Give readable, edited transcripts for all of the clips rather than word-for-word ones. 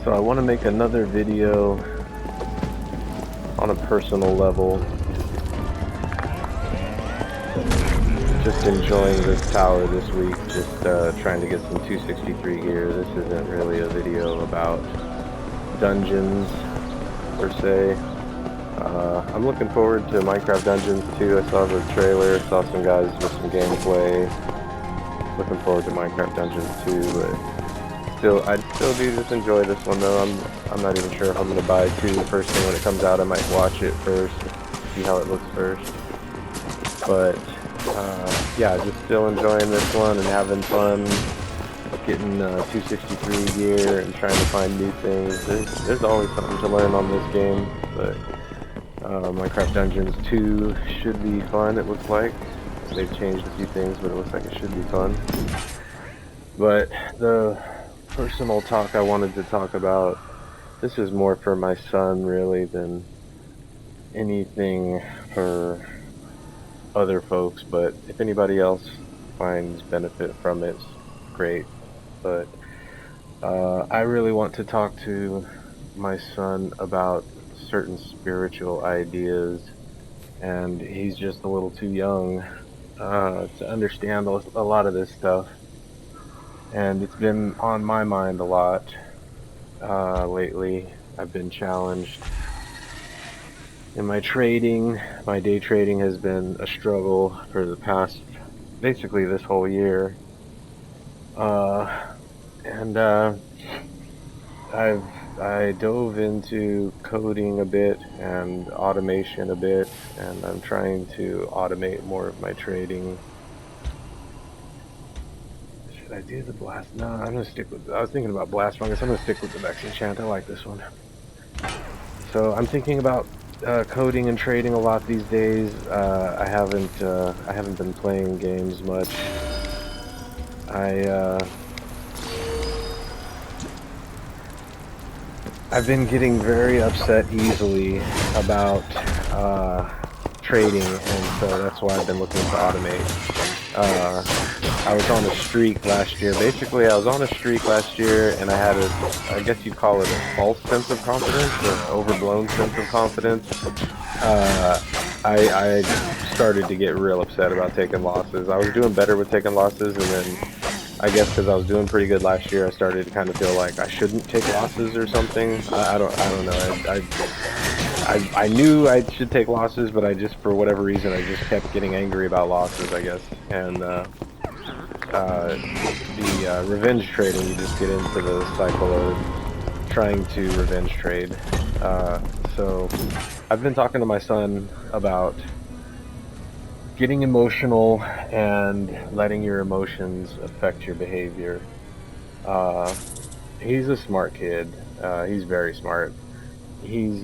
So I want to make another video on a personal level. Just enjoying this tower this week, just trying to get some 263 gear. This isn't really a video about dungeons, per se. I'm looking forward to Minecraft Dungeons 2. I saw the trailer, saw some guys with some gameplay. Looking forward to Minecraft Dungeons 2, but I'd still do just enjoy this one though. I'm not even sure if I'm gonna buy 2 the first thing when it comes out. I might watch it first, see how it looks first. But yeah, just still enjoying this one and having fun, getting 263 gear and trying to find new things. There's always something to learn on this game, but Minecraft Dungeons 2 should be fun, it looks like. They've changed a few things, but it looks like it should be fun. But the personal talk I wanted to talk about, this is more for my son really than anything for other folks, but if anybody else finds benefit from it, great. But I really want to talk to my son about certain spiritual ideas, and he's just a little too young to understand a lot of this stuff. And it's been on my mind a lot lately. I've been challenged in my trading. My day trading has been a struggle for the past, basically this whole year. And I dove into coding a bit and automation a bit, and I'm trying to automate more of my trading. Should I do the blast? No, I'm gonna stick with. I was thinking about blast fungus. I'm gonna stick with the Vex enchant. I like this one. So I'm thinking about coding and trading a lot these days. I haven't been playing games much. I've been getting very upset easily about trading, and so that's why I've been looking to automate. I was on a streak last year. Basically, I was on a streak last year, and I had I guess you'd call it a false sense of confidence, or overblown sense of confidence. I started to get real upset about taking losses. I was doing better with taking losses, and then I guess because I was doing pretty good last year, I started to kind of feel like I shouldn't take losses or something. I don't know. I knew I should take losses, but I just, for whatever reason, I just kept getting angry about losses, I guess. And the revenge trading, you just get into the cycle of trying to revenge trade. So I've been talking to my son about getting emotional and letting your emotions affect your behavior. He's a smart kid. He's very smart. He's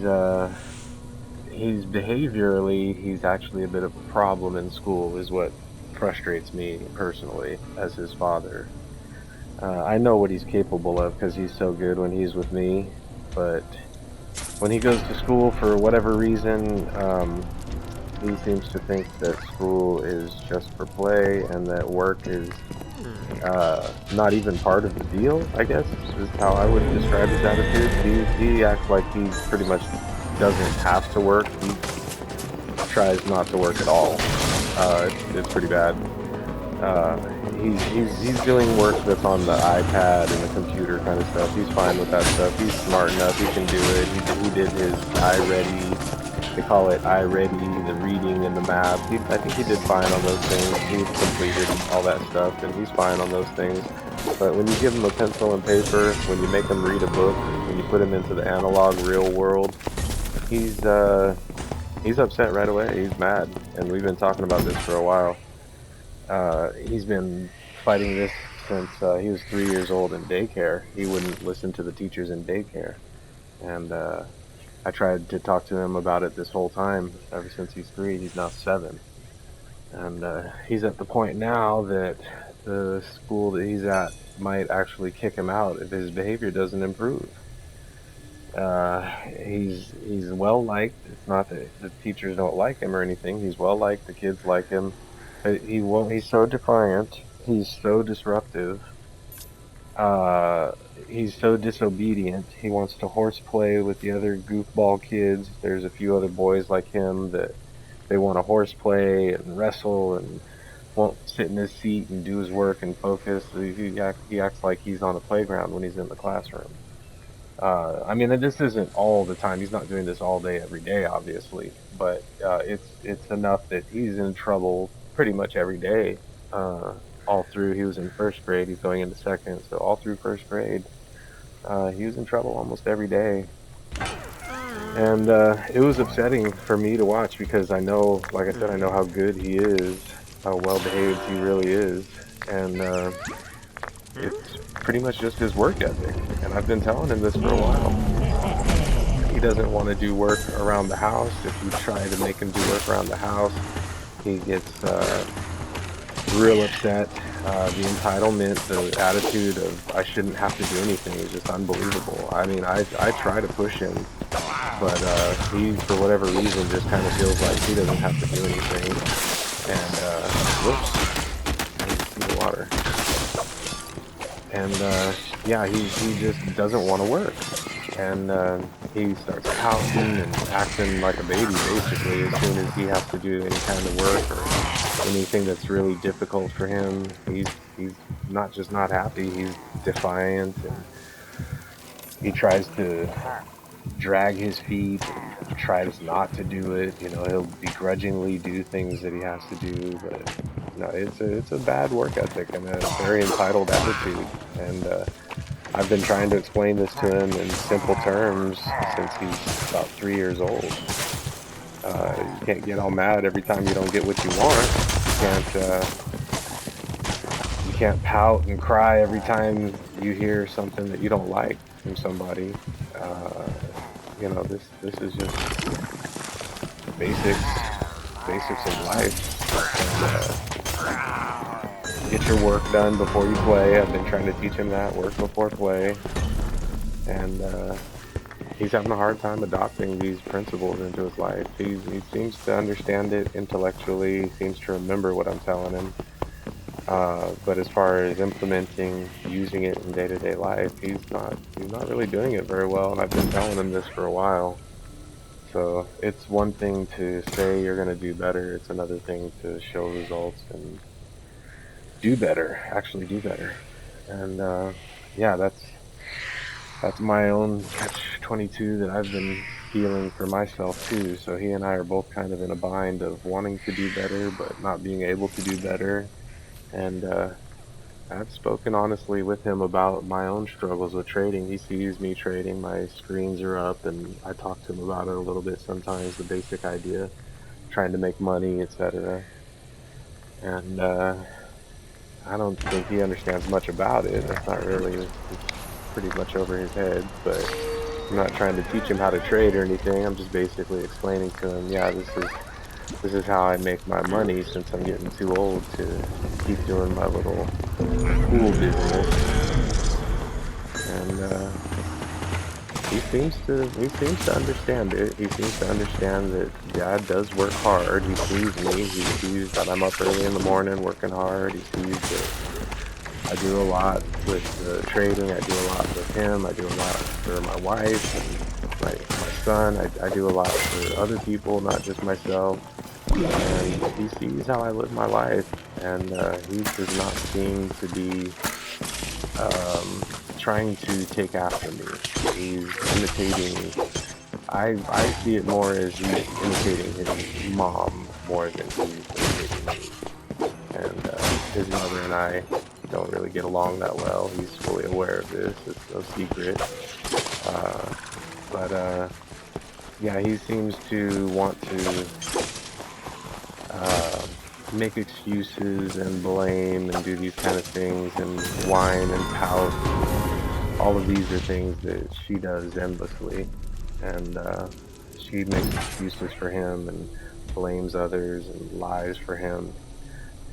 behaviorally, he's actually a bit of a problem in school, is what frustrates me personally as his father. I know what he's capable of because he's so good when he's with me, but when he goes to school, for whatever reason, he seems to think that school is just for play and that work is not even part of the deal, I guess, is how I would describe his attitude. He acts like he pretty much doesn't have to work. He tries not to work at all. It's pretty bad. He's doing work that's on the iPad and the computer kind of stuff. He's fine with that stuff. He's smart enough. He can do it. He did his iReady. They call it iReady, the reading and the math. I think he did fine on those things. He completed all that stuff, and he's fine on those things. But when you give him a pencil and paper, when you make him read a book, when you put him into the analog real world, he's upset right away. He's mad, and we've been talking about this for a while. He's been fighting this since he was 3 years old in daycare. He wouldn't listen to the teachers in daycare, and I tried to talk to him about it this whole time. Ever since he's 3, he's now 7, and he's at the point now that the school that he's at might actually kick him out if his behavior doesn't improve. He's well liked. It's not that the teachers don't like him or anything. He's well liked. The kids like him. But he won't. He's so defiant. He's so disruptive. Uh, he's so disobedient. He wants to horseplay with the other goofball kids. There's a few other boys like him that they want to horseplay and wrestle and won't sit in his seat and do his work and focus. He acts like he's on the playground when he's in the classroom. I mean, and this isn't all the time. He's not doing this all day, every day, obviously, but it's enough that he's in trouble pretty much every day. Uh, all through, he was in first grade. He's going into second, so all through first grade, he was in trouble almost every day. And it was upsetting for me to watch because I know, like I said, I know how good he is, how well behaved he really is, and it's pretty much just his work ethic. And I've been telling him this for a while. He doesn't want to do work around the house. If you try to make him do work around the house, he gets real upset. The entitlement, the attitude of I shouldn't have to do anything is just unbelievable. I mean, I try to push him, but he, for whatever reason, just kind of feels like he doesn't have to do anything. And whoops, I need some water. And yeah, he just doesn't want to work. And he starts pouting and acting like a baby basically as soon as he has to do any kind of work or anything that's really difficult for him. He's not just not happy, he's defiant, and he tries to drag his feet and tries not to do it. You know, he'll begrudgingly do things that he has to do, but no, it's a bad work ethic and a very entitled attitude. And I've been trying to explain this to him in simple terms since he's about 3 years old. You can't get all mad every time you don't get what you want. You can't pout and cry every time you hear something that you don't like from somebody. Uh, you know, this is just basics basics of life. And, get your work done before you play. I've been trying to teach him that, work before play, and he's having a hard time adopting these principles into his life. He seems to understand it intellectually. He seems to remember what I'm telling him. But as far as implementing, using it in day-to-day life, he's not really doing it very well. And I've been telling him this for a while. So it's one thing to say you're going to do better. It's another thing to show results and do better, actually do better. And yeah, that's my own catch-22 that I've been feeling for myself too. So he and I are both kind of in a bind of wanting to do better, but not being able to do better. And I've spoken honestly with him about my own struggles with trading. He sees me trading, my screens are up, and I talk to him about it a little bit sometimes, the basic idea, trying to make money, etc. And I don't think he understands much about it. That's not really, it's pretty much over his head, but I'm not trying to teach him how to trade or anything. I'm just basically explaining to him, yeah, this is how I make my money since I'm getting too old to keep doing my little pool business. And he seems to understand it. He seems to understand that Dad does work hard. He sees me. He sees that I'm up early in the morning working hard. He sees that I do a lot with trading. I do a lot with him. I do a lot for my wife and my son. I do a lot for other people, not just myself. And he sees how I live my life, and he does not seem to be trying to take after me. He's imitating. I see it more as he's imitating his mom more than he's imitating me. And his mother and I don't really get along that well. He's fully aware of this. It's no secret. But yeah, he seems to want to make excuses and blame and do these kind of things and whine and pout. All of these are things that she does endlessly, and she makes excuses for him and blames others and lies for him.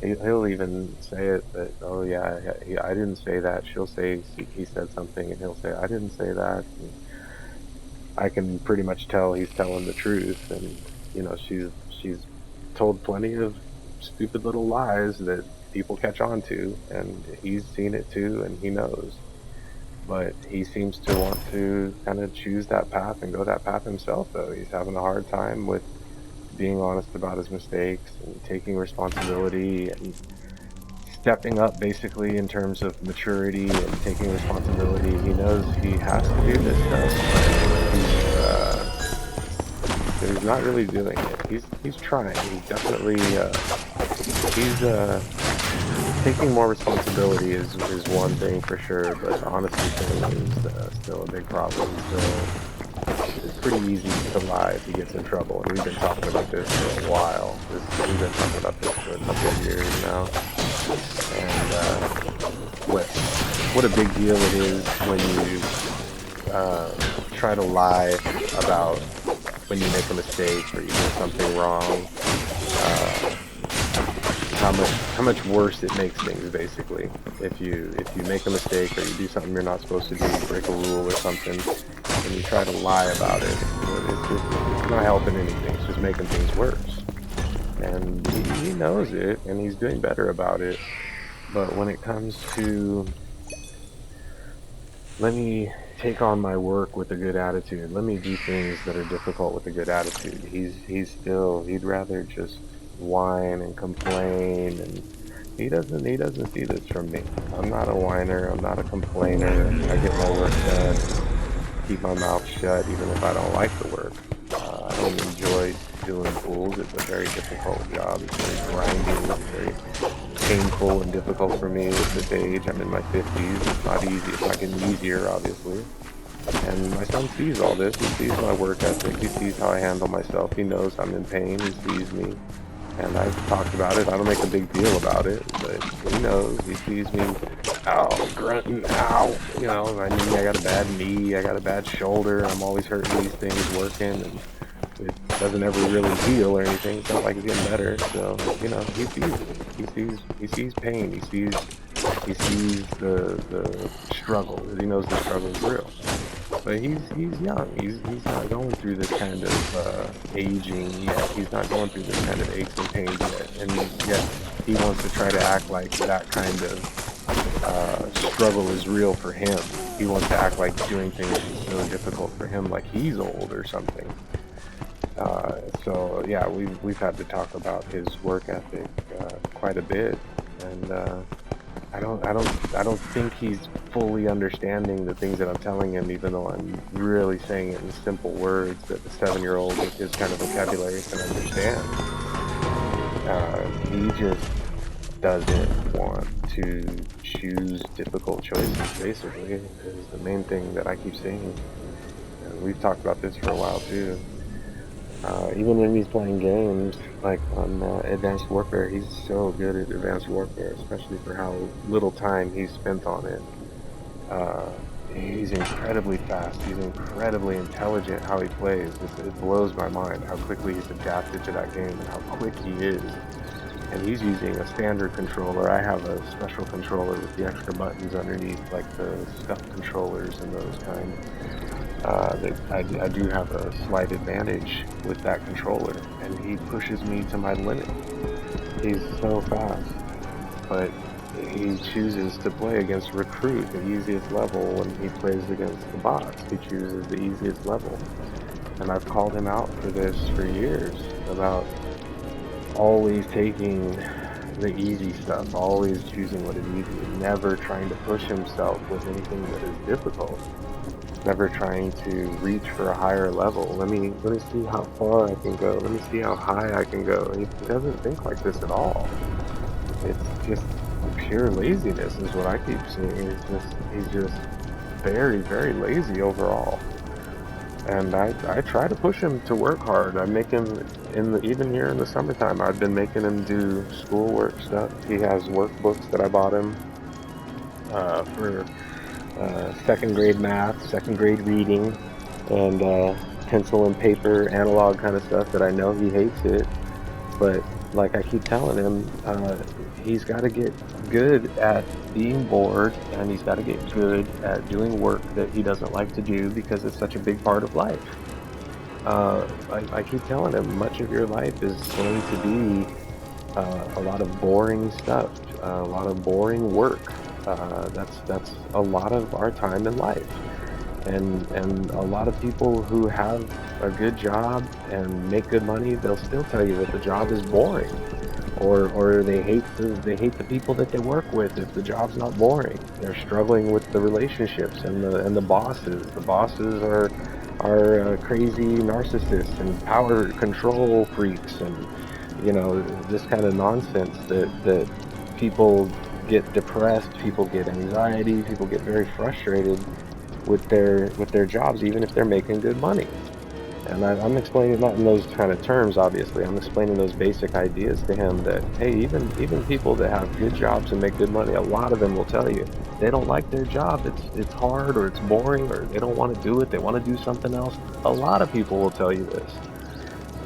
He'll even say it that, oh yeah, I didn't say that. She'll say he said something, and he'll say I didn't say that. And I can pretty much tell he's telling the truth, and you know she's told plenty of stupid little lies that people catch on to, and he's seen it too, and he knows. But he seems to want to kind of choose that path and go that path himself, though. He's having a hard time with being honest about his mistakes and taking responsibility and stepping up basically in terms of maturity and taking responsibility. He knows he has to do this stuff, but he's not really doing it. He's trying. He's definitely he's taking more responsibility is one thing for sure, but honesty thing is still a big problem. So it's pretty easy to lie if he gets in trouble, and we've been talking about this for a while. We've been talking about this for a couple of years now, and what a big deal it is when you try to lie about when you make a mistake or you do something wrong. How much worse it makes things, basically. If you make a mistake or you do something you're not supposed to do, you break a rule or something, and you try to lie about it, it's not helping anything. It's just making things worse. And he knows it, and he's doing better about it. But when it comes to, let me take on my work with a good attitude, let me do things that are difficult with a good attitude, he'd rather just whine and complain, and he doesn't see this from me. I'm not a whiner, I'm not a complainer. I get my work done, keep my mouth shut even if I don't like the work. I don't enjoy doing pools. It's a very difficult job. It's very grinding. It's very painful and difficult for me at this age. I'm in my 50s. It's not easy. It's not getting easier, obviously. And my son sees all this. He sees my work ethic. He sees how I handle myself. He knows I'm in pain. He sees me. And I've talked about it. I don't make a big deal about it, but he knows. He sees me, ow, grunting, ow. You know, my knee, I got a bad knee, I got a bad shoulder. I'm always hurting these things working, and it doesn't ever really heal or anything. It's not like it's getting better. So, you know, he sees it. He sees pain. He sees the struggle. He knows the struggle is real. But he's young. He's not going through this kind of aging yet. He's not going through this kind of aches and pains yet. And yet he wants to try to act like that kind of struggle is real for him. He wants to act like doing things is so difficult for him, like he's old or something. So yeah, we've had to talk about his work ethic quite a bit, and I don't think he's fully understanding the things that I'm telling him, even though I'm really saying it in simple words that the 7-year-old with his kind of vocabulary can understand. He just doesn't want to choose difficult choices, basically, is the main thing that I keep seeing. And we've talked about this for a while, too. Even when he's playing games, like on Advanced Warfare, he's so good at Advanced Warfare, especially for how little time he's spent on it. He's incredibly fast. He's incredibly intelligent how he plays. It blows my mind how quickly he's adapted to that game and how quick he is. And he's using a standard controller. I have a special controller with the extra buttons underneath, like the SCUF controllers and those kind. I do have a slight advantage with that controller, and he pushes me to my limit. He's so fast, but he chooses to play against Recruit, the easiest level. When he plays against the bots, he chooses the easiest level. And I've called him out for this for years, about always taking the easy stuff, always choosing what is easy, never trying to push himself with anything that is difficult. Never trying to reach for a higher level. Let me see how far I can go. Let me see how high I can go. He doesn't think like this at all. It's just pure laziness is what I keep seeing. He's just very, very lazy overall. And I try to push him to work hard. I make him, even here in the summertime, I've been making him do schoolwork stuff. He has workbooks that I bought him for second grade math, second grade reading, and pencil and paper, analog kind of stuff that I know he hates it. But like I keep telling him, he's got to get good at being bored, and he's got to get good at doing work that he doesn't like to do because it's such a big part of life. I keep telling him much of your life is going to be a lot of boring stuff, a lot of boring work. That's a lot of our time in life, and a lot of people who have a good job and make good money, they'll still tell you that the job is boring, or they hate the people that they work with if the job's not boring. They're struggling with the relationships and the bosses. The bosses are crazy narcissists and power control freaks, and this kind of nonsense that people get depressed, people get anxiety, people get very frustrated with their jobs, even if they're making good money. And I'm explaining not in those kind of terms, obviously. I'm explaining those basic ideas to him that, hey, even people that have good jobs and make good money, a lot of them will tell you they don't like their job. It's hard, or it's boring, or they don't want to do it. They want to do something else. A lot of people will tell you this.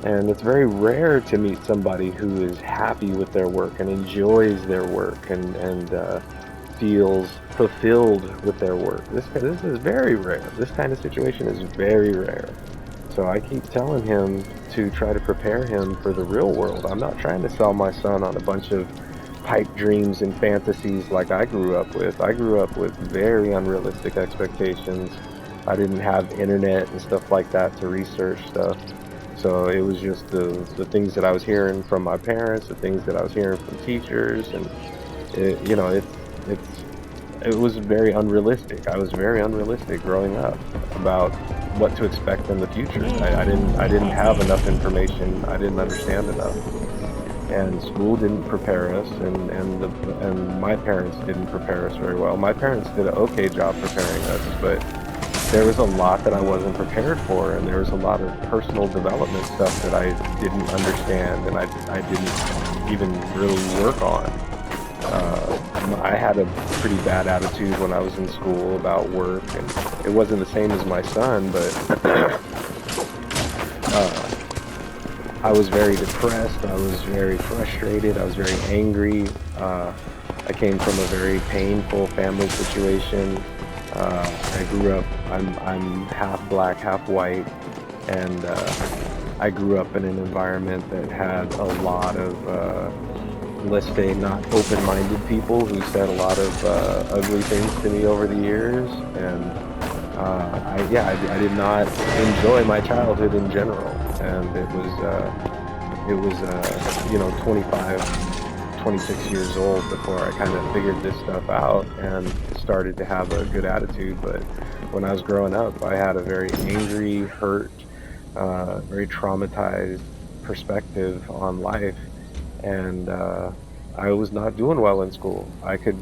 And it's very rare to meet somebody who is happy with their work and enjoys their work and feels fulfilled with their work. This is very rare. This kind of situation is very rare. So I keep telling him to try to prepare him for the real world. I'm not trying to sell my son on a bunch of pipe dreams and fantasies like I grew up with. I grew up with very unrealistic expectations. I didn't have internet and stuff like that to research stuff. So it was just the things that I was hearing from my parents, the things that I was hearing from teachers, and it's it was very unrealistic. I was very unrealistic growing up about what to expect in the future. I didn't have enough information. I didn't understand enough, and school didn't prepare us, and my parents didn't prepare us very well. My parents did an okay job preparing us, but there was a lot that I wasn't prepared for, and there was a lot of personal development stuff that I didn't understand, and I didn't even really work on. I had a pretty bad attitude when I was in school about work, and it wasn't the same as my son, but uh, I was very depressed. I was very frustrated. I was very angry. I came from a very painful family situation. I grew up. I'm half black, half white, and I grew up in an environment that had a lot of, let's say, not open-minded people who said a lot of ugly things to me over the years, and I did not enjoy my childhood in general, and it was 25, 26 years old before I kind of figured this stuff out and started to have a good attitude. But when I was growing up, I had a very angry, hurt, very traumatized perspective on life, and I was not doing well in school. I could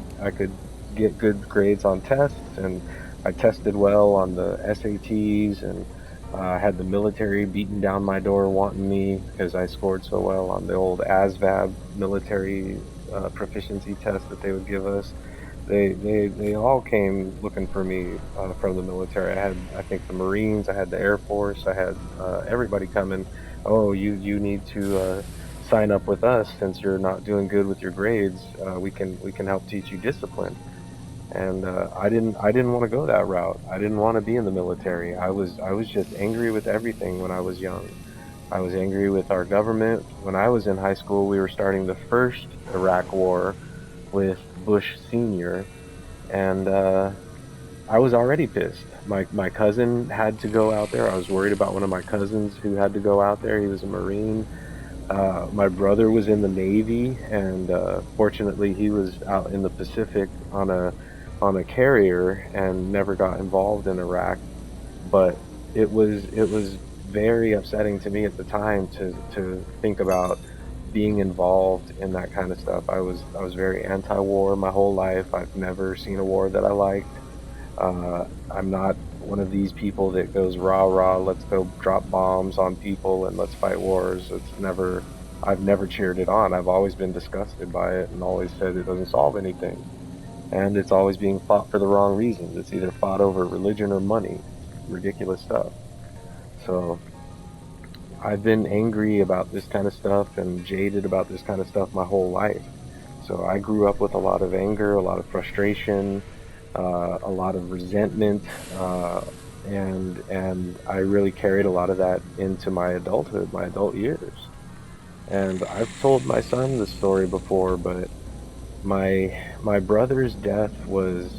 get good grades on tests, and I tested well on the SATs, and had the military beating down my door wanting me because I scored so well on the old ASVAB military proficiency test that they would give us. They all came looking for me from the military. I had, I think, the Marines, I had the Air Force, I had everybody coming. Oh, you need to sign up with us since you're not doing good with your grades. We can help teach you discipline. And I didn't want to go that route. I didn't want to be in the military. I was just angry with everything when I was young. I was angry with our government. When I was in high school, we were starting the first Iraq war with Bush Senior, and I was already pissed. My cousin had to go out there. I was worried about one of my cousins who had to go out there. He was a Marine. My brother was in the Navy, and fortunately, he was out in the Pacific on a carrier and never got involved in Iraq. But it was very upsetting to me at the time to think about being involved in that kind of stuff. I was very anti-war my whole life. I've never seen a war that I liked. I'm not one of these people that goes rah rah, let's go drop bombs on people and let's fight wars. I've never cheered it on. I've always been disgusted by it and always said it doesn't solve anything. And it's always being fought for the wrong reasons. It's either fought over religion or money. Ridiculous stuff. So I've been angry about this kind of stuff and jaded about this kind of stuff my whole life. So I grew up with a lot of anger, a lot of frustration, a lot of resentment, and I really carried a lot of that into my adulthood, my adult years. And I've told my son this story before, but my brother's death was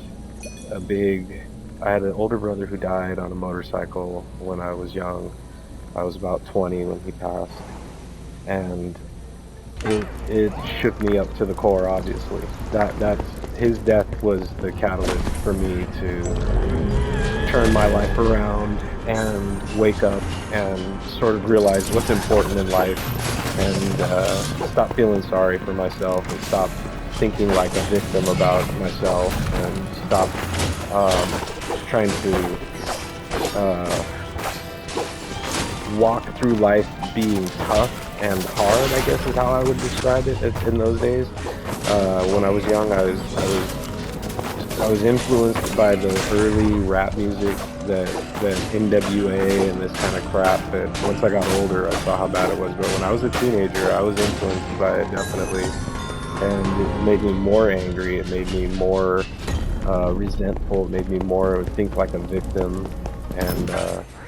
a big. I had an older brother who died on a motorcycle when I was young. I was about 20 when he passed, and it shook me up to the core. Obviously, that's his death was the catalyst for me to turn my life around and wake up and sort of realize what's important in life, and stop feeling sorry for myself, and stop thinking like a victim about myself, and stop trying to uh, walk through life being tough and hard, I guess is how I would describe it in those days. When I was young, I was influenced by the early rap music, that NWA and this kind of crap. But once I got older, I saw how bad it was. But when I was a teenager, I was influenced by it definitely, and it made me more angry. It made me more resentful. It made me more think like a victim, and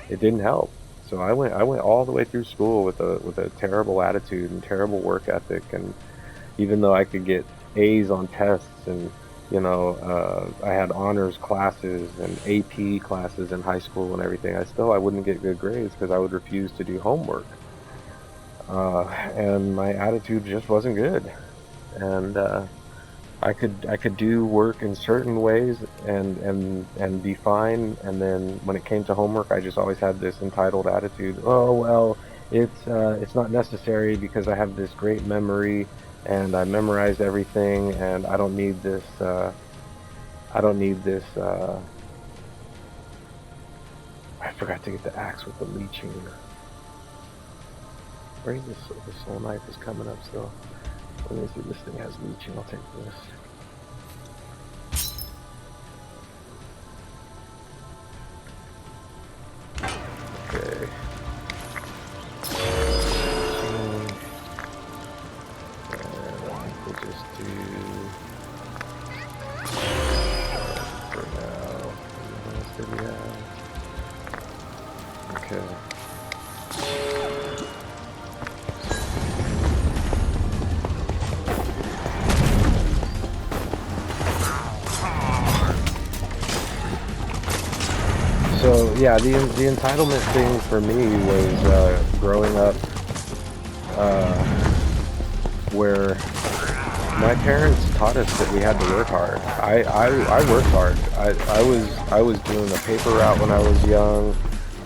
it didn't help. So I went all the way through school with a terrible attitude and terrible work ethic, and even though I could get A's on tests, and I had honors classes and AP classes in high school and everything, I wouldn't get good grades because I would refuse to do homework, and my attitude just wasn't good. And I could do work in certain ways and be fine, and then when it came to homework, I just always had this entitled attitude. Oh well, it's not necessary because I have this great memory and I memorized everything, and I don't need this. I don't need this. I forgot to get the axe with the leeching. Right, this whole knife is coming up still. Let me see, this thing has leeching. I'll take this. Okay. We'll just do for now. What else did we have? Okay. So yeah, the entitlement thing for me was growing up where my parents taught us that we had to work hard. I worked hard. I was doing a paper route when I was young.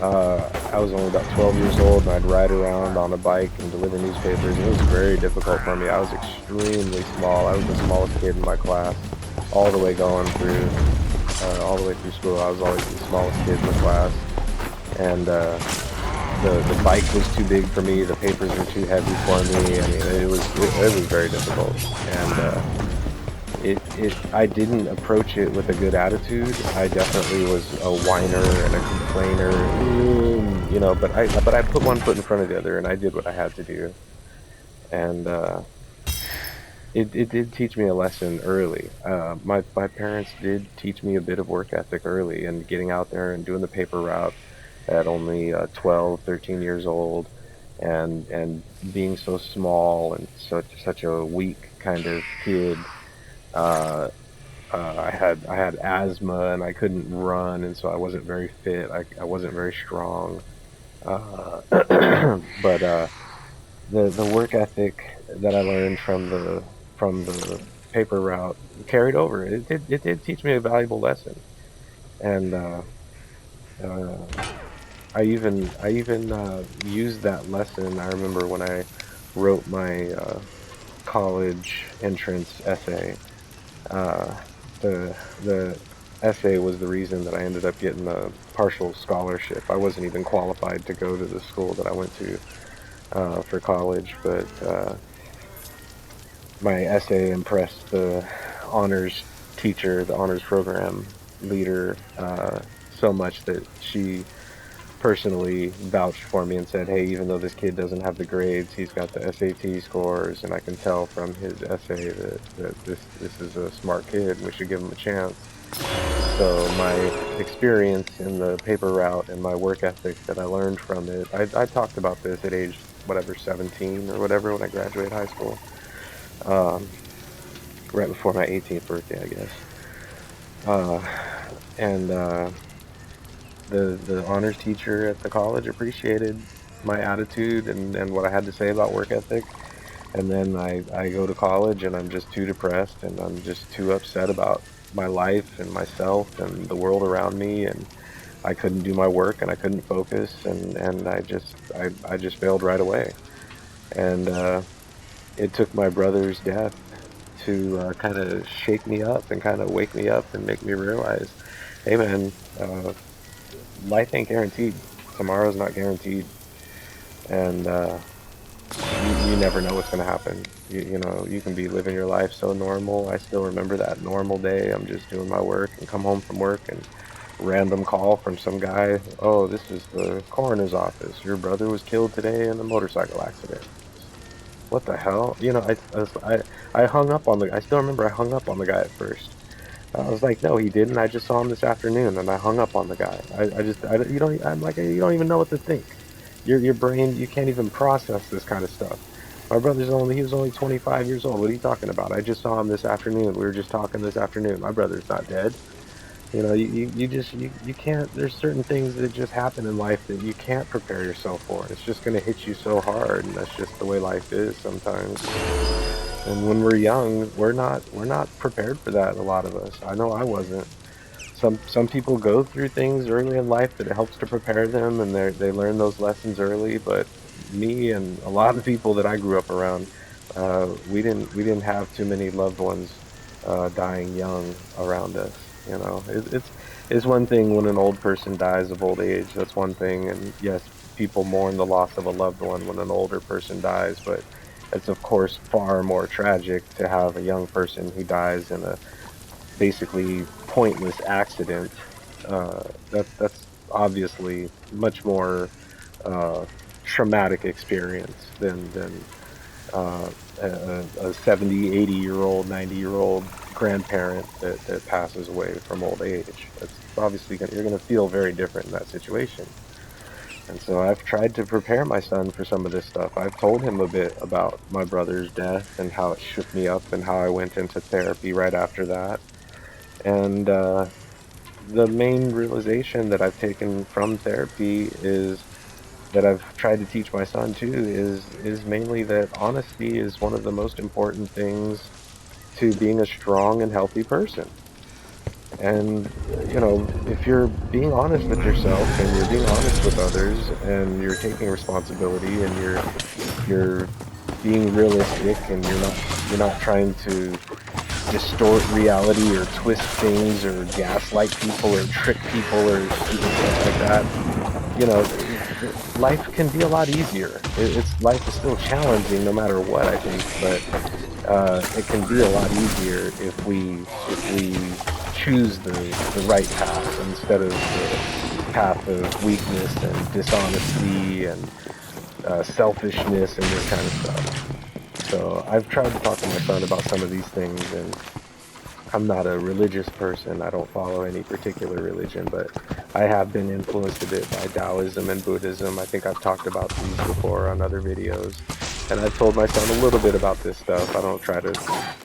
I was only about 12 years old, and I'd ride around on a bike and deliver newspapers. And it was very difficult for me. I was extremely small. I was the smallest kid in my class, all the way going through. All the way through school, I was always the smallest kid in the class, and the bike was too big for me. The papers were too heavy for me. I mean, it was very difficult, and I didn't approach it with a good attitude. I definitely was a whiner and a complainer, but I put one foot in front of the other, and I did what I had to do, and it did teach me a lesson early. My parents did teach me a bit of work ethic early, and getting out there and doing the paper route at only 12, 13 years old, and being so small and such a weak kind of kid. I had asthma, and I couldn't run, and so I wasn't very fit. I wasn't very strong. But the work ethic that I learned from the paper route carried over. It did teach me a valuable lesson, and uh, I even used that lesson. I remember when I wrote my college entrance essay. Uh, the essay was the reason that I ended up getting a partial scholarship. I wasn't even qualified to go to the school that I went to for college, but my essay impressed the honors teacher, the honors program leader, so much that she personally vouched for me and said, hey, even though this kid doesn't have the grades, he's got the SAT scores, and I can tell from his essay that this is a smart kid, and we should give him a chance. So my experience in the paper route and my work ethic that I learned from it, I talked about this at age, whatever, 17 or whatever, when I graduated high school. Um, right before my 18th birthday, I guess. And the honors teacher at the college appreciated my attitude and what I had to say about work ethic. And then I go to college and I'm just too depressed and I'm just too upset about my life and myself and the world around me, and I couldn't do my work and I couldn't focus, and I just failed right away. And it took my brother's death to kind of shake me up and kind of wake me up and make me realize, hey man, uh, life ain't guaranteed. Tomorrow's not guaranteed, and you never know what's going to happen. You know, you can be living your life so normal. I still remember that normal day. I'm just doing my work and come home from work and random call from some guy. Oh, this is the coroner's office. Your brother was killed today in a motorcycle accident. What the hell? You know, I hung up on the. I still remember I hung up on the guy at first. I was like, no, he didn't. I just saw him this afternoon, and I hung up on the guy. You don't. I'm like, you don't even know what to think. Your brain, you can't even process this kind of stuff. My he was only 25 years old. What are you talking about? I just saw him this afternoon. We were just talking this afternoon. My brother's not dead. You know, you can't, there's certain things that just happen in life that you can't prepare yourself for. It's just going to hit you so hard, and that's just the way life is sometimes. And when we're young, we're not prepared for that, a lot of us. I know I wasn't. Some people go through things early in life that it helps to prepare them, and they learn those lessons early. But me and a lot of people that I grew up around, we didn't have too many loved ones dying young around us. You know, it's one thing when an old person dies of old age. That's one thing, and yes, people mourn the loss of a loved one when an older person dies. But it's of course far more tragic to have a young person who dies in a basically pointless accident. That's obviously much more uh, traumatic experience than a 70, 80-year-old, 90-year-old grandparent that passes away from old age. It's obviously you're going to feel very different in that situation. And so I've tried to prepare my son for some of this stuff. I've told him a bit about my brother's death and how it shook me up and how I went into therapy right after that. And the main realization that I've taken from therapy is that I've tried to teach my son too is mainly that honesty is one of the most important things to being a strong and healthy person. And you know, if you're being honest with yourself and you're being honest with others and you're taking responsibility and you're being realistic and you're not trying to distort reality or twist things or gaslight people or trick people or stupid stuff like that, you know, life can be a lot easier. Life is still challenging no matter what, I think, but it can be a lot easier if we choose the right path instead of the path of weakness and dishonesty and selfishness and this kind of stuff. So I've tried to talk to my son about some of these things, and I'm not a religious person. I don't follow any particular religion, but I have been influenced a bit by Taoism and Buddhism. I think I've talked about these before on other videos. And I've told my son a little bit about this stuff. I don't try to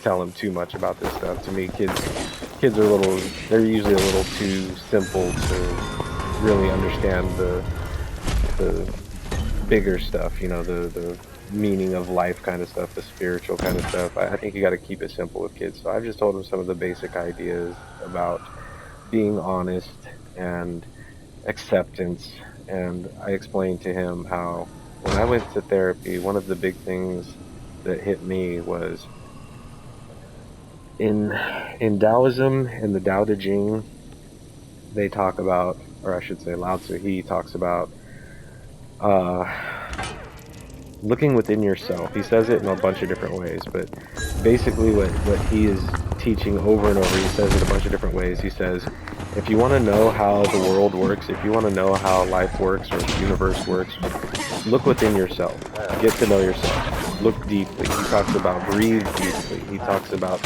tell him too much about this stuff. To me, kids are they're usually a little too simple to really understand the bigger stuff, you know, the meaning of life kind of stuff, the spiritual kind of stuff. I think you got to keep it simple with kids. So I've just told them some of the basic ideas about being honest and acceptance. And I explained to him how when I went to therapy, one of the big things that hit me was in in Taoism and the Tao Te Ching, they talk about, or I should say Lao Tzu, he talks about uh, looking within yourself. He says it in a bunch of different ways, but basically what he is teaching over and over, he says it a bunch of different ways. He says, if you want to know how the world works, if you want to know how life works or the universe works, look within yourself. Get to know yourself. Look deeply. He talks about breathe deeply. He talks about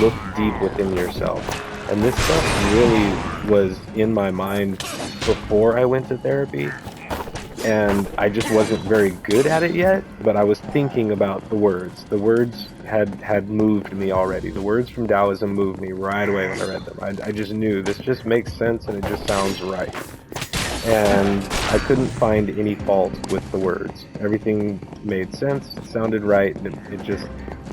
look deep within yourself. And this stuff really was in my mind before I went to therapy, and I just wasn't very good at it yet, but I was thinking about the words. The words had moved me already. The words from Taoism moved me right away when I read them. I just knew this just makes sense and it just sounds right. And I couldn't find any fault with the words. Everything made sense, it sounded right, it just,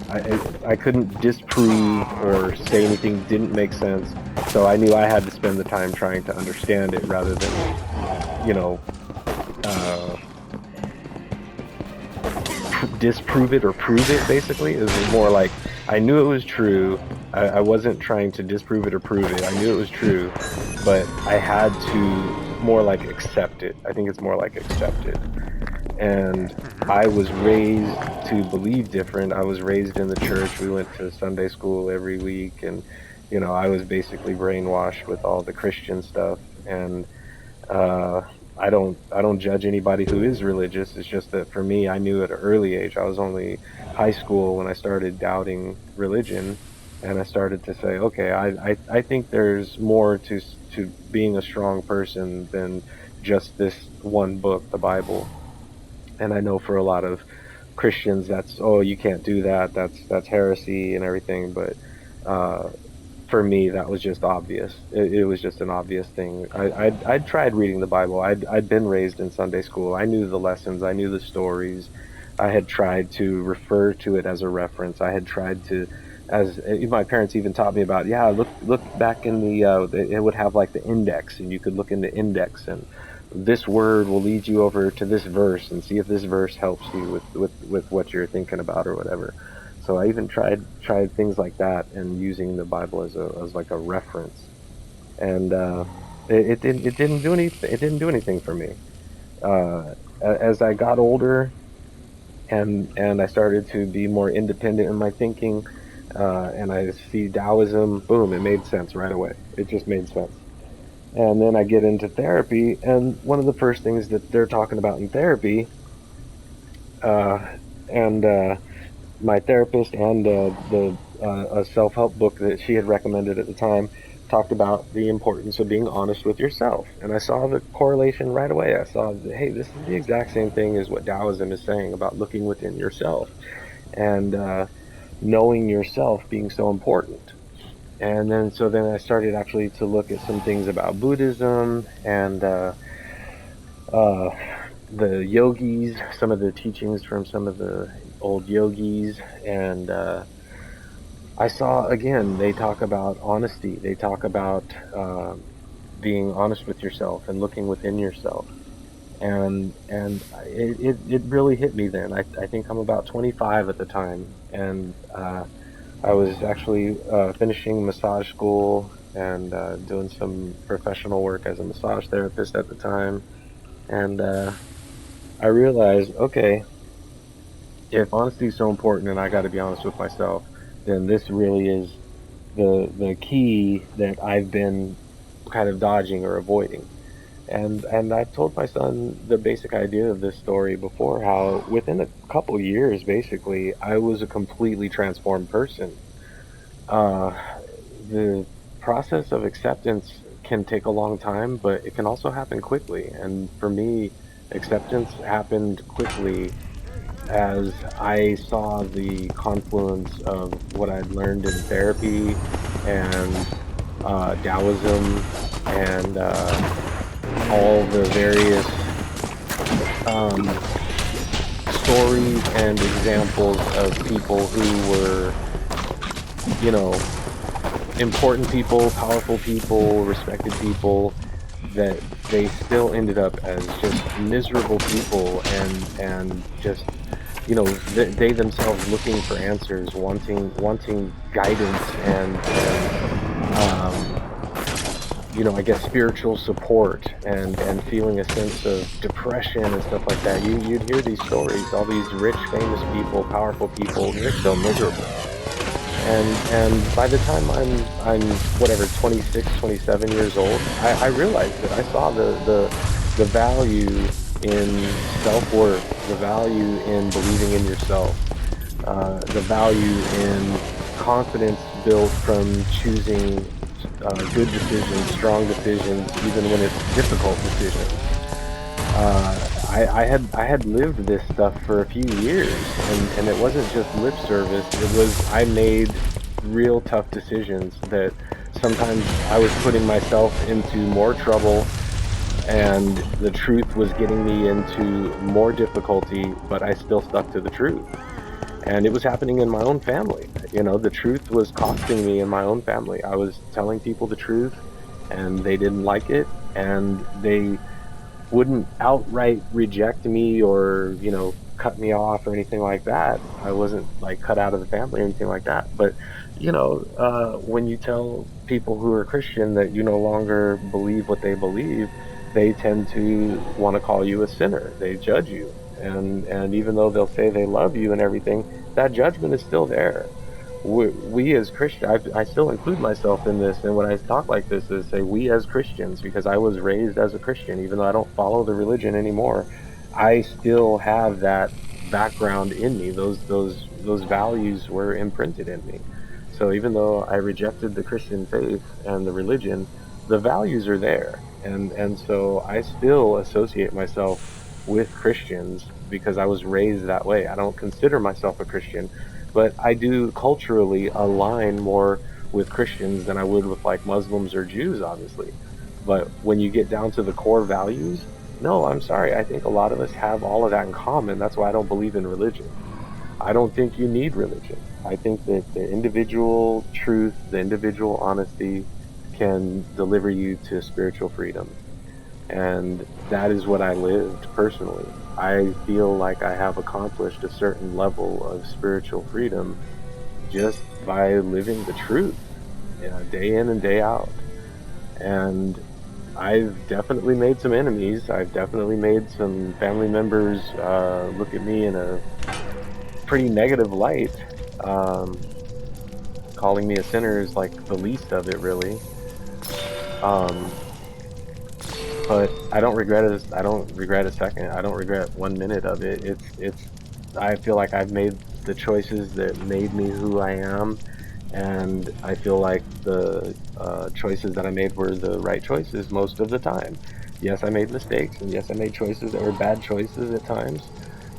I couldn't disprove or say anything didn't make sense, so I knew I had to spend the time trying to understand it rather than, you know, uh, disprove it or prove it, basically. It was more like, I knew it was true, I wasn't trying to disprove it or prove it, I knew it was true, but I had to more like accept it. I think it's more like accept it. And I was raised to believe different. I was raised in the church. We went to Sunday school every week, and you know, I was basically brainwashed with all the Christian stuff. And uh, I don't judge anybody who is religious. It's just that for me, I knew at an early age. I was only high school when I started doubting religion, and I started to say, okay, I think there's more to being a strong person than just this one book, the Bible. And I know for a lot of Christians, that's, oh, you can't do that. That's heresy and everything. But uh, for me, that was just obvious. It was just an obvious thing. I'd tried reading the Bible. I'd been raised in Sunday school. I knew the lessons. I knew the stories. I had tried to refer to it as a reference. I had tried to, as my parents even taught me about. Yeah, look back in the. It would have like the index, and you could look in the index, and this word will lead you over to this verse, and see if this verse helps you with what you're thinking about or whatever. So I even tried things like that and using the Bible as like a reference, and it didn't do anything. It didn't do anything for me. As I got older and I started to be more independent in my thinking, and I see Taoism, boom, it made sense right away. It just made sense. And then I get into therapy, and one of the first things that they're talking about in therapy, uh, and my therapist and the a self-help book that she had recommended at the time talked about the importance of being honest with yourself. And I saw the correlation right away. I saw that, hey, this is the exact same thing as what Taoism is saying about looking within yourself and knowing yourself being so important. And then I started actually to look at some things about Buddhism and uh, the yogis, some of the teachings from some of the old yogis, and I saw again they talk about honesty. They talk about being honest with yourself and looking within yourself, and it really hit me then. I think I'm about 25 at the time, and I was actually finishing massage school and doing some professional work as a massage therapist at the time, and I realized, okay, if honesty is so important and I got to be honest with myself, then this really is the key that I've been kind of dodging or avoiding. And I've told my son the basic idea of this story before, how within a couple years, basically, I was a completely transformed person. Uh, the process of acceptance can take a long time, but it can also happen quickly. And for me, acceptance happened quickly as I saw the confluence of what I'd learned in therapy and Taoism and all the various um, stories and examples of people who were, you know, important people, powerful people, respected people, that they still ended up as just miserable people and just, you know, they themselves looking for answers, wanting guidance and you know, I guess spiritual support and feeling a sense of depression and stuff like that. You'd hear these stories, all these rich, famous people, powerful people, and they're still miserable. And by the time I'm whatever 26, 27 years old, I realized that I saw the value in self-worth, the value in believing in yourself, the value in confidence built from choosing good decisions, strong decisions, even when it's difficult decisions. I had lived this stuff for a few years, and it wasn't just lip service. It was I made real tough decisions that sometimes I was putting myself into more trouble, and the truth was getting me into more difficulty, but I still stuck to the truth. And it was happening in my own family. You know, the truth was costing me in my own family. I was telling people the truth, and they didn't like it, and they wouldn't outright reject me or, you know, cut me off or anything like that. I wasn't like cut out of the family or anything like that. But, you know, when you tell people who are Christian that you no longer believe what they believe, they tend to want to call you a sinner. They judge you. And even though they'll say they love you and everything, that judgment is still there. We as Christians, I still include myself in this, and when I talk like this, is say we as Christians, because I was raised as a Christian, even though I don't follow the religion anymore, I still have that background in me. Those values were imprinted in me. So even though I rejected the Christian faith and the religion, the values are there, and so I still associate myself with Christians because I was raised that way. I don't consider myself a Christian, but I do culturally align more with Christians than I would with like Muslims or Jews, obviously. But when you get down to the core values, no, I'm sorry. I think a lot of us have all of that in common. That's why I don't believe in religion. I don't think you need religion. I think that the individual truth, the individual honesty can deliver you to spiritual freedom. And that is what I lived personally. I feel like I have accomplished a certain level of spiritual freedom just by living the truth, day in and day out. And I've definitely made some enemies. I've definitely made some family members look at me in a pretty negative light. Um, Calling me a sinner is like the least of it, really. Um, but I don't regret it. I don't regret a second. I don't regret 1 minute of it. I feel like I've made the choices that made me who I am, and I feel like the choices that I made were the right choices most of the time. Yes, I made mistakes, and yes, I made choices that were bad choices at times.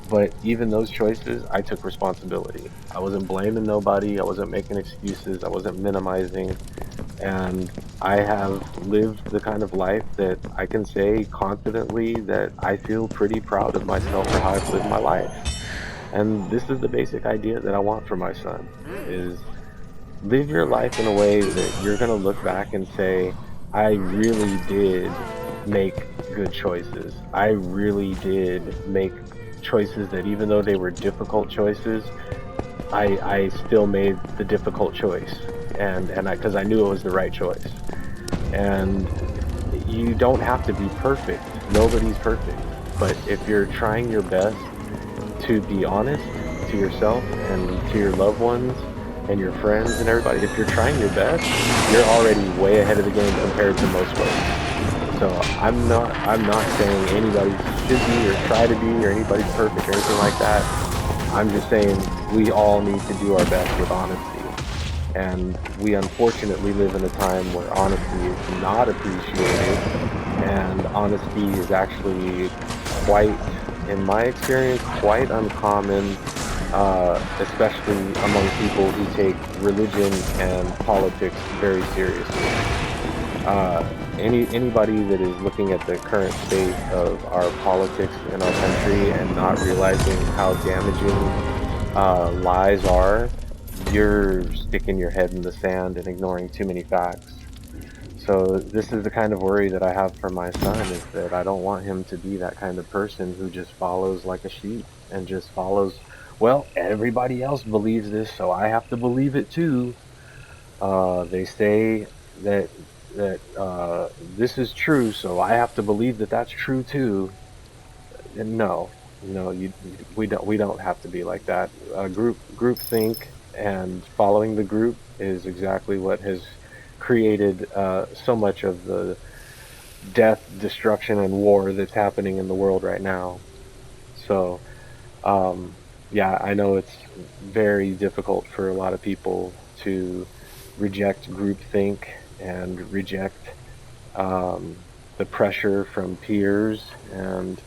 But even those choices, I took responsibility. I wasn't blaming nobody. I wasn't making excuses. I wasn't minimizing. And I have lived the kind of life that I can say confidently that I feel pretty proud of myself for how I've lived my life. And this is the basic idea that I want for my son is live your life in a way that you're going to look back and say, I really did make good choices. I really did make choices that even though they were difficult choices, I still made the difficult choice. And because I knew it was the right choice. And you don't have to be perfect. Nobody's perfect. But if you're trying your best to be honest to yourself and to your loved ones and your friends and everybody, if you're trying your best, you're already way ahead of the game compared to most folks. So I'm not saying anybody should be or try to be or anybody's perfect or anything like that. I'm just saying we all need to do our best with honesty. And we unfortunately live in a time where honesty is not appreciated, and honesty is actually quite, in my experience, quite uncommon, especially among people who take religion and politics very seriously. Anybody that is looking at the current state of our politics in our country and not realizing how damaging lies are, you're sticking your head in the sand and ignoring too many facts. So this is the kind of worry that I have for my son is that I don't want him to be that kind of person who just follows like a sheep and just follows, well, everybody else believes this, so I have to believe it too. They say that this is true, so I have to believe that that's true too. And no, no, we don't have to be like that. Group think and following the group is exactly what has created so much of the death, destruction, and war that's happening in the world right now. So, um, yeah, I know it's very difficult for a lot of people to reject groupthink and reject the pressure from peers and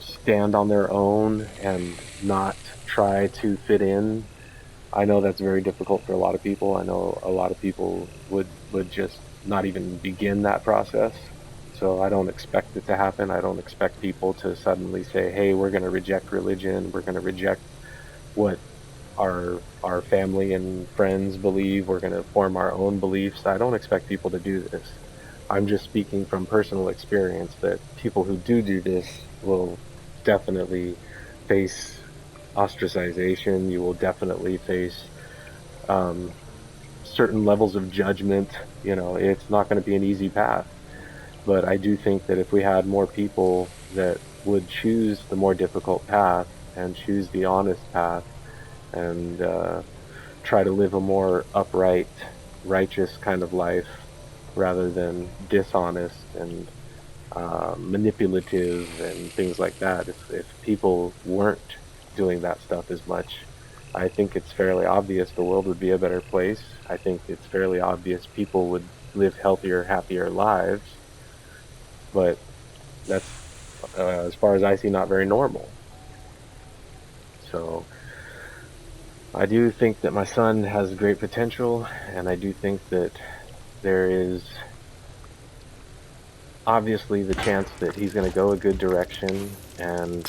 stand on their own and not try to fit in. I know that's very difficult for a lot of people. I know a lot of people would just not even begin that process. So I don't expect it to happen. I don't expect people to suddenly say, "Hey, we're going to reject religion. We're going to reject what our family and friends believe. We're going to form our own beliefs." I don't expect people to do this. I'm just speaking from personal experience that people who do this will definitely face ostracization. You will definitely face um, certain levels of judgment. You know, it's not going to be an easy path. But I do think that if we had more people that would choose the more difficult path and choose the honest path and try to live a more upright, righteous kind of life rather than dishonest and manipulative and things like that. If people weren't doing that stuff as much, I think it's fairly obvious the world would be a better place. I think it's fairly obvious people would live healthier, happier lives, but that's, as far as I see, not very normal. So I do think that my son has great potential, and I do think that there is obviously the chance that he's going to go a good direction and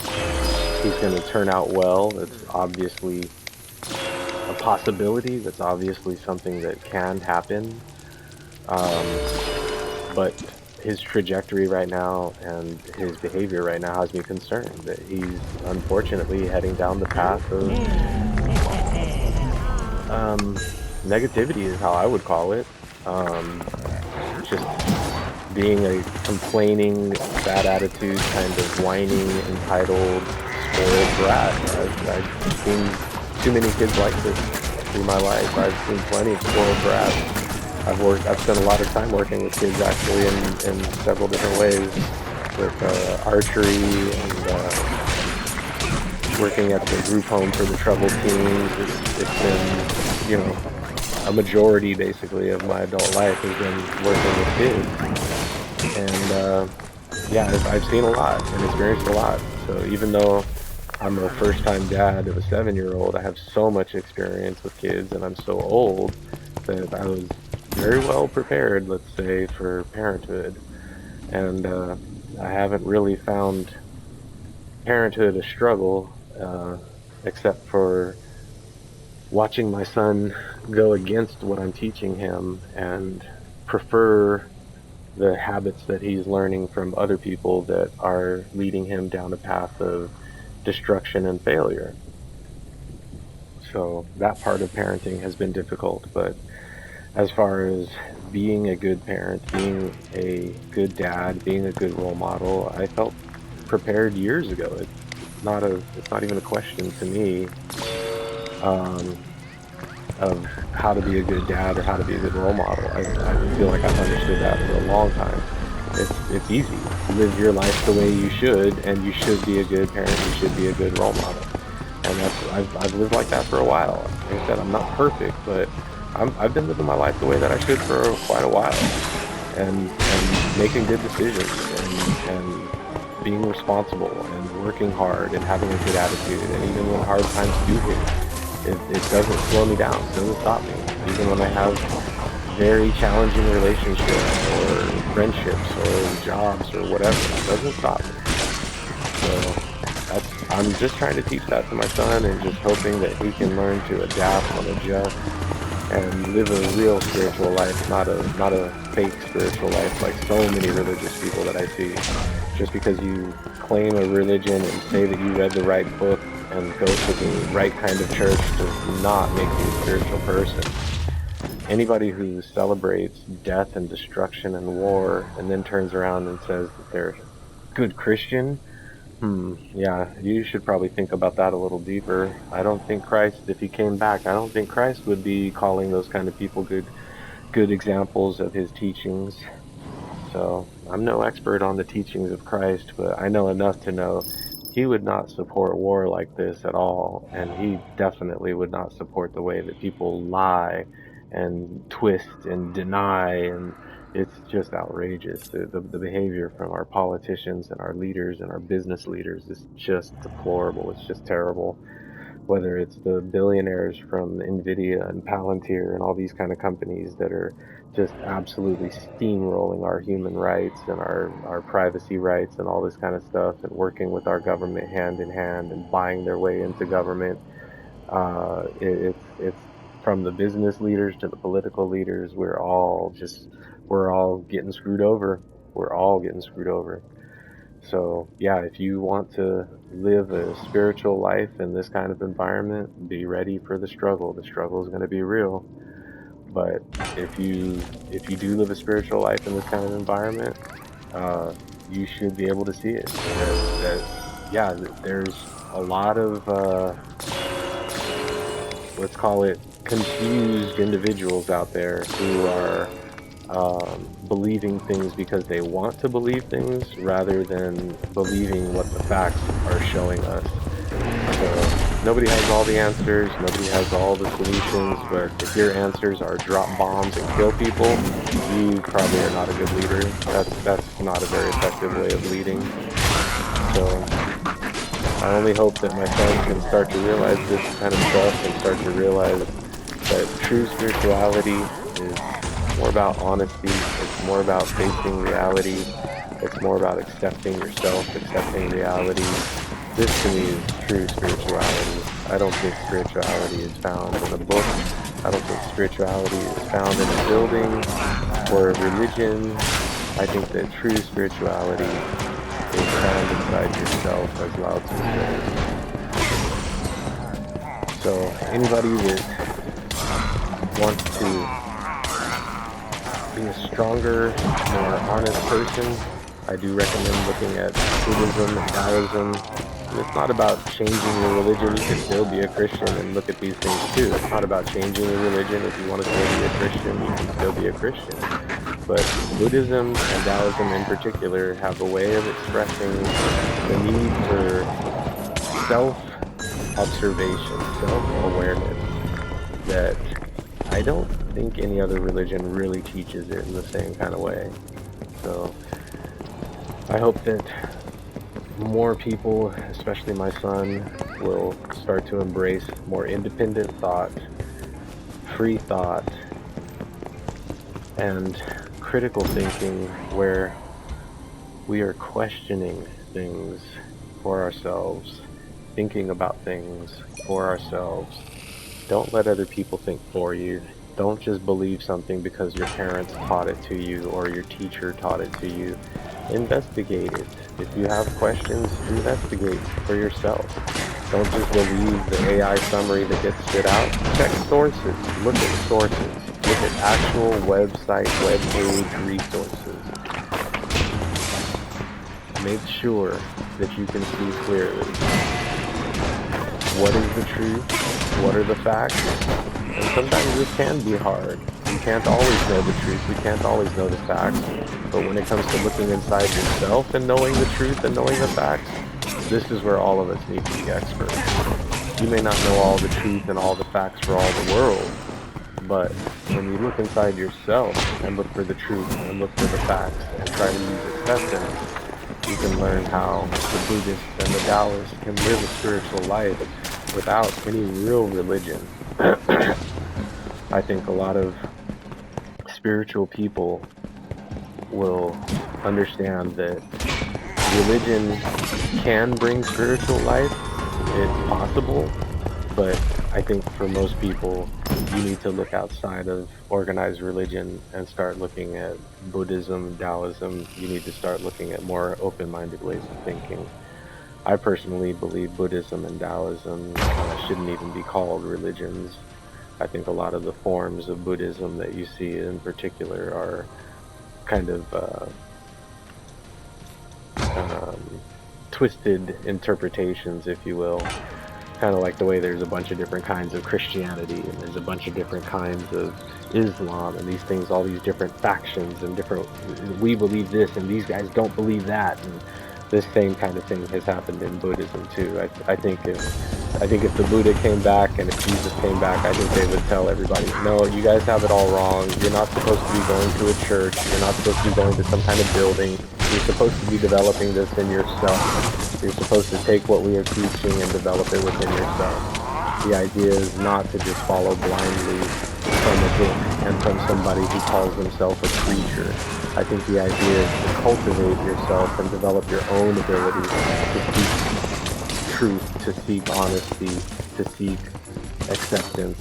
he's going to turn out well. That's obviously a possibility. That's obviously something that can happen. But his trajectory right now and his behavior right now has me concerned that he's unfortunately heading down the path of um, negativity, is how I would call it. Just being a complaining, bad attitude, kind of whining, entitled, spoiled brat. I've seen too many kids like this through my life. I've seen plenty of spoiled brats. I've spent a lot of time working with kids actually in several different ways with archery and working at the group home for the troubled teens. It's been, you know, a majority basically of my adult life has been working with kids. And yeah, I've seen a lot and experienced a lot. So even though I'm a first time dad of a 7-year old, I have so much experience with kids and I'm so old that I was very well prepared, let's say, for parenthood. And I haven't really found parenthood a struggle, except for watching my son go against what I'm teaching him and prefer the habits that he's learning from other people that are leading him down a path of destruction and failure. So that part of parenting has been difficult, but as far as being a good parent, being a good dad, being a good role model, I felt prepared years ago. It's not even a question to me, um, of how to be a good dad or how to be a good role model. I feel like I've understood that for a long time. It's easy. Live your life the way you should, and you should be a good parent. You should be a good role model. And I've lived like that for a while. Like I said, I'm not perfect, but I've been living my life the way that I should for quite a while, and making good decisions and being responsible and working hard and having a good attitude. And even when hard times do hit, it doesn't slow me down. It doesn't stop me. Even when I have very challenging relationships or friendships or jobs or whatever, it doesn't stop me. So I'm just trying to teach that to my son and just hoping that he can learn to adapt and adjust and live a real spiritual life, not a fake spiritual life like so many religious people that I see. Just because you claim a religion and say that you read the right book and go to the right kind of church does not make you a spiritual person. Anybody who celebrates death and destruction and war and then turns around and says that they're good Christian, yeah, you should probably think about that a little deeper. I don't think Christ, if he came back, I don't think Christ would be calling those kind of people good examples of his teachings. So I'm no expert on the teachings of Christ, but I know enough to know he would not support war like this at all, and he definitely would not support the way that people lie and twist and deny It's just outrageous. The behavior from our politicians and our leaders and our business leaders is just deplorable. It's just terrible. Whether it's the billionaires from Nvidia and Palantir and all these kind of companies that are just absolutely steamrolling our human rights and our privacy rights and all this kind of stuff, and working with our government hand in hand and buying their way into government. It's from the business leaders to the political leaders. We're all getting screwed over. We're all getting screwed over. So yeah, if you want to live a spiritual life in this kind of environment, be ready for the struggle. The struggle is going to be real. But if you do live a spiritual life in this kind of environment, you should be able to see it. Yeah, there's a lot of let's call it confused individuals out there who are believing things because they want to believe things rather than believing what the facts are showing us. So nobody has all the answers, nobody has all the solutions, but if your answers are drop bombs and kill people, you probably are not a good leader. That's not a very effective way of leading. So I only hope that my son can start to realize this kind of stuff and start to realize that true spirituality is more about honesty. It's more about facing reality. It's more about accepting yourself, accepting reality. This to me is true spirituality. I don't think spirituality is found in a book. I don't think spirituality is found in a building or a religion. I think that true spirituality is found inside yourself, as Lao Tzu says. So anybody that wants to be a stronger, more honest person, I do recommend looking at Buddhism and Taoism. And it's not about changing your religion. You can still be a Christian and look at these things too. It's not about changing your religion. If you want to still be a Christian, you can still be a Christian. But Buddhism and Taoism in particular have a way of expressing the need for self-observation, self-awareness, that I don't think any other religion really teaches it in the same kind of way. So I hope that more people, especially my son, will start to embrace more independent thought, free thought, and critical thinking, where we are questioning things for ourselves, thinking about things for ourselves. Don't let other people think for you. Don't just believe something because your parents taught it to you or your teacher taught it to you. Investigate it. If you have questions, investigate for yourself. Don't just believe the AI summary that gets spit out. Check sources. Look at sources. Look at actual website, web page resources. Make sure that you can see clearly what is the truth, what are the facts, and sometimes this can be hard. You can't always know the truth, we can't always know the facts, but when it comes to looking inside yourself and knowing the truth and knowing the facts, this is where all of us need to be experts. You may not know all the truth and all the facts for all the world, but when you look inside yourself and look for the truth and look for the facts and try to use acceptance, you can learn how the Buddhists and the Taoists can live a spiritual life without any real religion. I think a lot of spiritual people will understand that religion can bring spiritual life. It's possible, but I think for most people, you need to look outside of organized religion and start looking at Buddhism, Taoism. You need to start looking at more open-minded ways of thinking. I personally believe Buddhism and Taoism shouldn't even be called religions. I think a lot of the forms of Buddhism that you see in particular are kind of twisted interpretations, if you will. Kind of like the way there's a bunch of different kinds of Christianity and there's a bunch of different kinds of Islam and these things, all these different factions and different, we believe this and these guys don't believe that. And this same kind of thing has happened in Buddhism too. I think if the Buddha came back and if Jesus came back, I think they would tell everybody, no, you guys have it all wrong. You're not supposed to be going to a church. You're not supposed to be going to some kind of building. You're supposed to be developing this in yourself. You're supposed to take what we are teaching and develop it within yourself. The idea is not to just follow blindly from a book and from somebody who calls himself a preacher. I think the idea is to cultivate yourself and develop your own ability to seek truth, to seek honesty, to seek acceptance.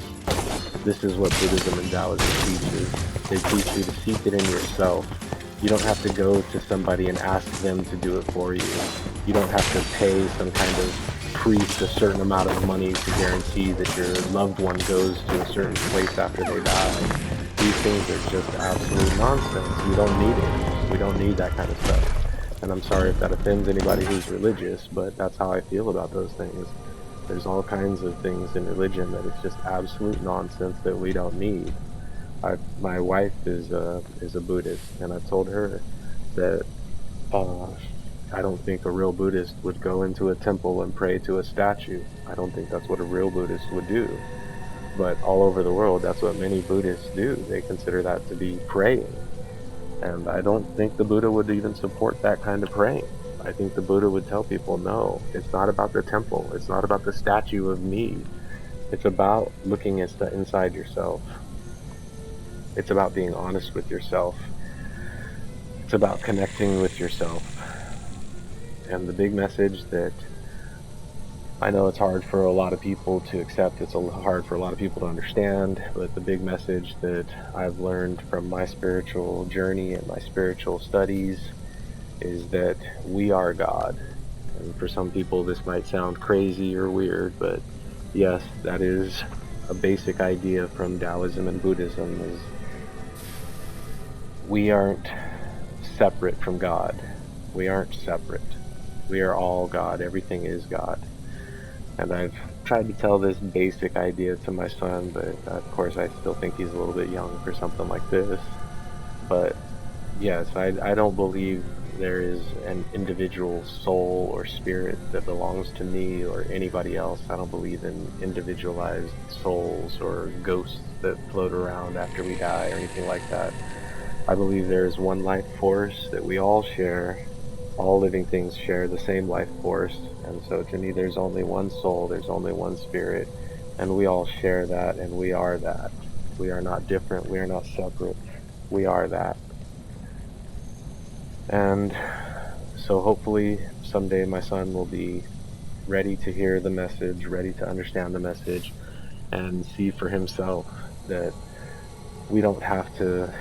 This is what Buddhism and Taoism teaches. They teach you to seek it in yourself. You don't have to go to somebody and ask them to do it for you. You don't have to pay some kind of priest a certain amount of money to guarantee that your loved one goes to a certain place after they die. These things are just absolute nonsense. We don't need it. We don't need that kind of stuff. And I'm sorry if that offends anybody who's religious, but that's how I feel about those things. There's all kinds of things in religion that it's just absolute nonsense that we don't need. My wife is a Buddhist, and I told her that I don't think a real Buddhist would go into a temple and pray to a statue. I don't think that's what a real Buddhist would do. But all over the world, that's what many Buddhists do. They consider that to be praying. And I don't think the Buddha would even support that kind of praying. I think the Buddha would tell people, no, it's not about the temple. It's not about the statue of me. It's about looking inside yourself. It's about being honest with yourself. It's about connecting with yourself. And the big message that I know it's hard for a lot of people to accept, it's hard for a lot of people to understand, but the big message that I've learned from my spiritual journey and my spiritual studies is that we are God. And for some people this might sound crazy or weird, but yes, that is a basic idea from Taoism and Buddhism, is we aren't separate from God. We aren't separate. We are all God. Everything is God. And I've tried to tell this basic idea to my son, but of course I still think he's a little bit young for something like this. But yes, I don't believe there is an individual soul or spirit that belongs to me or anybody else. I don't believe in individualized souls or ghosts that float around after we die or anything like that. I believe there is one life force that we all share. All living things share the same life force, and so to me there's only one soul, there's only one spirit, and we all share that, and we are that. We are not different, we are not separate, we are that. And so hopefully someday my son will be ready to hear the message, ready to understand the message, and see for himself that we don't have to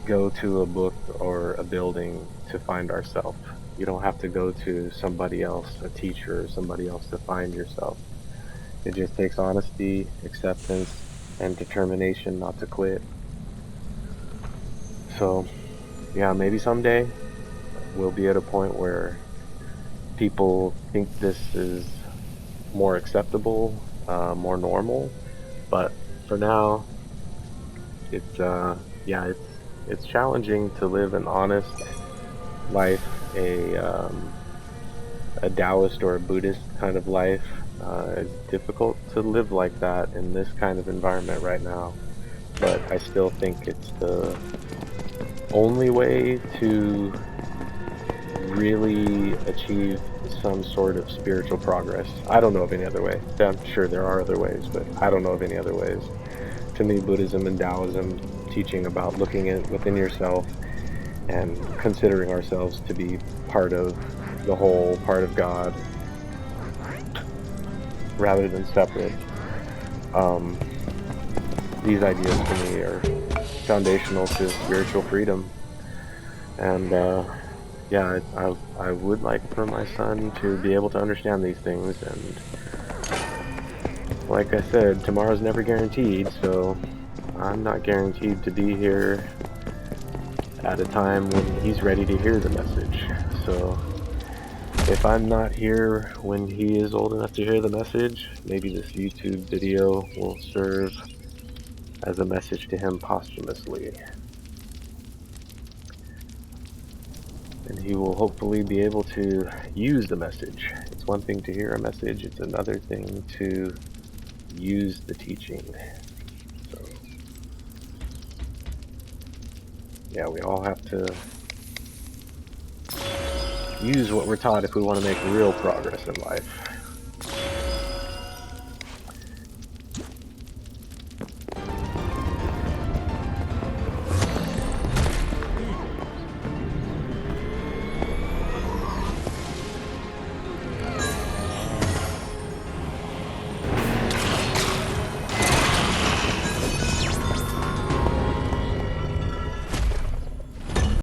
go to a book or a building to find ourselves. You don't have to go to somebody else, a teacher or somebody else, to find yourself. It just takes honesty, acceptance, and determination not to quit. So, yeah, maybe someday we'll be at a point where people think this is more acceptable, more normal. But for now, it's it's challenging to live an honest life, a Taoist or a Buddhist kind of life. It's difficult to live like that in this kind of environment right now, but I still think it's the only way to really achieve some sort of spiritual progress. I don't know of any other way. I'm sure there are other ways, but I don't know of any other ways. To me, Buddhism and Taoism teaching about looking within yourself and considering ourselves to be part of the whole, part of God, rather than separate. These ideas to me are foundational to spiritual freedom. And yeah, I would like for my son to be able to understand these things. And like I said, tomorrow's never guaranteed, so I'm not guaranteed to be here at a time when he's ready to hear the message. So if I'm not here when he is old enough to hear the message, maybe this YouTube video will serve as a message to him posthumously. And he will hopefully be able to use the message. It's one thing to hear a message, it's another thing to use the teaching. So, yeah, we all have to use what we're taught if we want to make real progress in life.